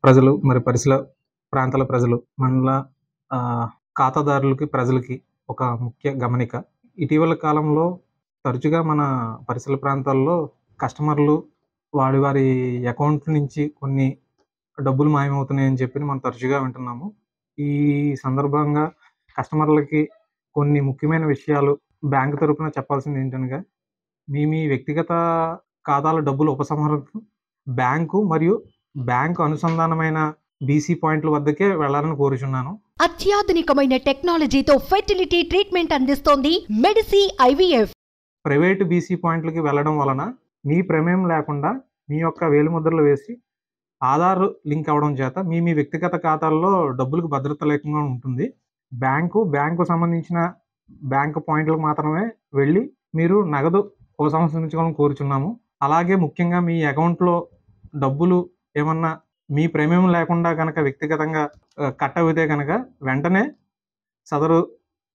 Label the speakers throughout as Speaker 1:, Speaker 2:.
Speaker 1: ప్రజలు మరి పరిసర ప్రాంతాల ప్రజలు మనలా ఖాతాదారులకి, ప్రజలకి ఒక ముఖ్య గమనిక. ఇటీవల కాలంలో తరచుగా మన పరిసర ప్రాంతాల్లో కస్టమర్లు వారి అకౌంట్ నుంచి కొన్ని డబ్బులు మాయమవుతున్నాయని చెప్పి మనం తరచుగా వింటున్నాము. ఈ సందర్భంగా కస్టమర్లకి కొన్ని ముఖ్యమైన విషయాలు బ్యాంక్ తరపున చెప్పాల్సింది ఏంటనగా, మీ వ్యక్తిగత ఖాతాల డబ్బుల ఉపసంహరణకు బ్యాంకు మరియు బ్యాంకు అనుసంధానమైన బీసీ పాయింట్ల వద్దకే వెళ్లాలని కోరుచున్నాను.
Speaker 2: అత్యాధునికమైన టెక్నాలజీతో ఫెర్టిలిటీ ట్రీట్మెంట్ అందిస్తోంది మెడిసి ఐవీఎఫ్.
Speaker 1: ప్రైవేటు బీసీ పాయింట్లకి వెళ్ళడం వలన మీ ప్రమేయం లేకుండా మీ యొక్క వేలిముద్రలు వేసి ఆధార్ లింక్ అవ్వడం చేత మీ వ్యక్తిగత ఖాతాల్లో డబ్బులకు భద్రత లేకుండా ఉంటుంది. బ్యాంకు సంబంధించిన బ్యాంకు పాయింట్లకు మాత్రమే వెళ్ళి మీరు నగదు ఉపసంహరించుకోవాలని కోరుచున్నాము. అలాగే ముఖ్యంగా మీ అకౌంట్లో డబ్బులు ఏమన్నా మీ ప్రమేయం లేకుండా కనుక వ్యక్తిగతంగా కట్ అవుతే కనుక వెంటనే సదరు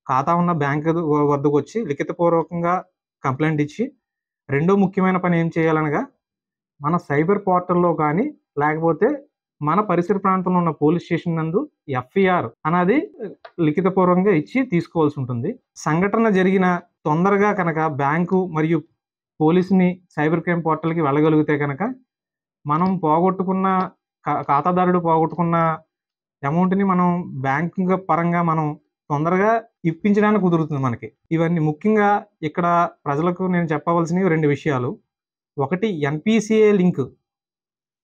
Speaker 1: ఖాతా ఉన్న బ్యాంకు వద్దకు వచ్చి లిఖితపూర్వకంగా కంప్లైంట్ ఇచ్చి, రెండో ముఖ్యమైన పని ఏం చేయాలనగా, మన సైబర్ పోర్టల్లో కానీ లేకపోతే మన పరిసర ప్రాంతంలో ఉన్న పోలీస్ స్టేషన్ నందు ఎఫ్ఐఆర్ అనేది లిఖితపూర్వకంగా ఇచ్చి తీసుకోవాల్సి ఉంటుంది. సంఘటన జరిగిన తొందరగా కనుక బ్యాంకు మరియు పోలీసుని సైబర్ క్రైమ్ పోర్టల్కి వెళ్ళగలిగితే కనుక మనం ఖాతాదారుడు పోగొట్టుకున్న అమౌంట్ని మనం బ్యాంకు పరంగా మనం తొందరగా ఇప్పించడానికి కుదురుతుంది మనకి. ఇవన్నీ ముఖ్యంగా ఇక్కడ ప్రజలకు నేను చెప్పవలసినవి 2 విషయాలు. ఒకటి, ఎన్పిసిఐ లింక్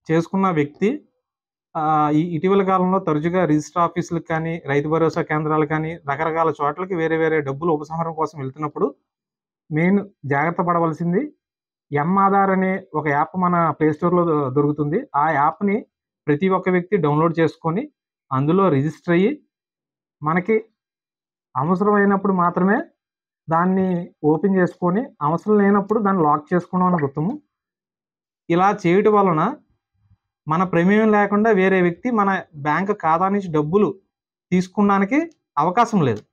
Speaker 1: చేసుకున్న వ్యక్తి ఇటీవల కాలంలో తరచుగా రిజిస్టర్ ఆఫీసులకు కానీ, రైతు భరోసా కేంద్రాలు కానీ, రకరకాల చోట్లకి వేరే డబ్బులు ఉపసంహరణ కోసం వెళ్తున్నప్పుడు మెయిన్ జాగ్రత్త పడవలసింది, ఆధార్ అనే ఒక యాప్ మన ప్లేస్టోర్లో దొరుకుతుంది. ఆ యాప్ని ప్రతి ఒక్క వ్యక్తి డౌన్లోడ్ చేసుకొని అందులో రిజిస్టర్ అయ్యి మనకి అవసరమైనప్పుడు మాత్రమే దాన్ని ఓపెన్ చేసుకొని, అవసరం లేనప్పుడు దాన్ని లాక్ చేసుకోవడం అనేది ఉత్తమం. ఇలా చేయటం వలన మన ప్రమేయం లేకుండా వేరే వ్యక్తి మన బ్యాంకు ఖాతా నుంచి డబ్బులు తీసుకోవడానికి అవకాశం లేదు.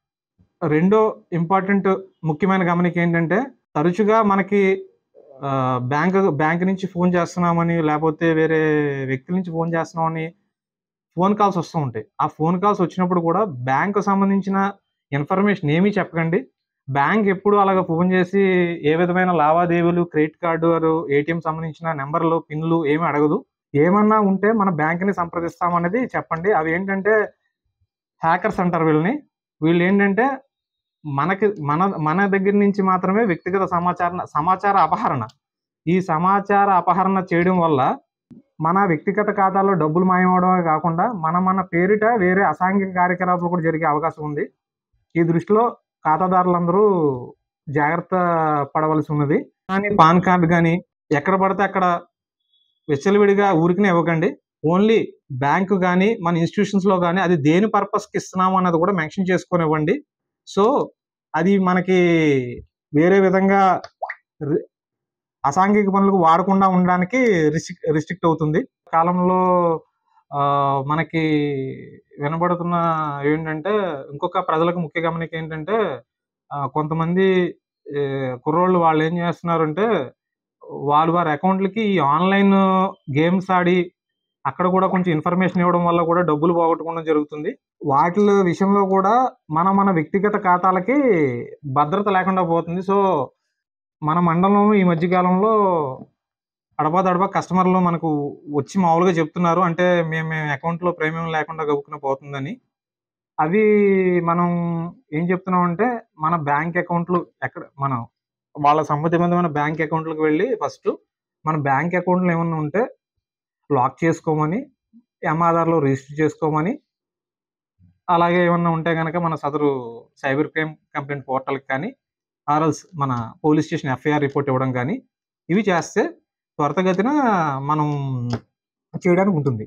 Speaker 1: రెండో ఇంపార్టెంట్ ముఖ్యమైన గమనిక ఏంటంటే, తరచుగా మనకి బ్యాంక్ నుంచి ఫోన్ చేస్తున్నామని, లేకపోతే వేరే వ్యక్తుల నుంచి ఫోన్ చేస్తున్నామని ఫోన్ కాల్స్ వస్తూ ఉంటాయి. ఆ ఫోన్ కాల్స్ వచ్చినప్పుడు కూడా బ్యాంకు సంబంధించిన ఇన్ఫర్మేషన్ ఏమీ చెప్పకండి. బ్యాంక్ ఎప్పుడు అలాగ ఫోన్ చేసి ఏ విధమైన లావాదేవీలు, క్రెడిట్ కార్డు, ఏటీఎం సంబంధించిన నెంబర్లు, పిన్లు ఏమీ అడగదు. ఏమన్నా ఉంటే మన బ్యాంకుని సంప్రదిస్తామనేది చెప్పండి. అవి ఏంటంటే హ్యాకర్స్ అంటారు వీళ్ళని. వీళ్ళు ఏంటంటే మన దగ్గర నుంచి మాత్రమే వ్యక్తిగత సమాచార అపహరణ. ఈ సమాచార అపహరణ చేయడం వల్ల మన వ్యక్తిగత ఖాతాలో డబ్బులు మాయమవడమే కాకుండా మన పేరిట వేరే అసాంఘిక కార్యకలాపాలు కూడా జరిగే అవకాశం ఉంది. ఈ దృష్టిలో ఖాతాదారులందరూ జాగ్రత్త పడవలసి ఉన్నది. కానీ పాన్ కార్డు కానీ ఎక్కడ పడితే అక్కడ విచ్చలవిడిగా ఊరికనే ఇవ్వకండి. ఓన్లీ బ్యాంకు కానీ మన ఇన్స్టిట్యూషన్స్లో కానీ అది దేని పర్పస్కి ఇస్తున్నాము అన్నది కూడా మెన్షన్ చేసుకొని ఇవ్వండి. సో అది మనకి వేరే విధంగా అసాంఘిక పనులకు వాడకుండా ఉండడానికి రిస్ట్రిక్ట్ అవుతుంది. కాలంలో మనకి వినబడుతున్న ఏంటంటే, ఇంకొక ప్రజలకు ముఖ్య గమనిక ఏంటంటే, కొంతమంది కుర్రోళ్ళు వాళ్ళు ఏం చేస్తున్నారంటే, వారి అకౌంట్లకి ఈ ఆన్లైన్ గేమ్స్ ఆడి అక్కడ కూడా కొంచెం ఇన్ఫర్మేషన్ ఇవ్వడం వల్ల కూడా డబ్బులు పోగొట్టుకోవడం జరుగుతుంది. వాటి విషయంలో కూడా మన వ్యక్తిగత ఖాతాలకి భద్రత లేకుండా పోతుంది. సో మన మండలంలో ఈ మధ్యకాలంలో అడపాదడపా కస్టమర్లు మనకు వచ్చి మామూలుగా చెప్తున్నారు, అంటే మేము అకౌంట్లో ప్రీమియం లేకుండా గబుక్కున పోతుందని. అవి మనం ఏం చెప్తున్నామంటే, మన బ్యాంక్ అకౌంట్లు మనం వాళ్ళ సంబంధితమైన బ్యాంక్ అకౌంట్లకు వెళ్ళి ఫస్ట్ మన బ్యాంక్ అకౌంట్లు ఏమన్నా ఉంటే లాక్ చేసుకోమని, ఆధార్లో రిజిస్టర్ చేసుకోమని, అలాగే ఏమన్నా ఉంటే కనుక మన సదరు సైబర్ క్రైమ్ కంప్లైంట్ పోర్టల్కి కానీ, ఆర్ఎల్స్ మన పోలీస్ స్టేషన్ ఎఫ్ఐఆర్ రిపోర్ట్ ఇవ్వడం కానీ, ఇవి చేస్తే త్వరితగతిన మనం చేయడానికి ఉంటుంది.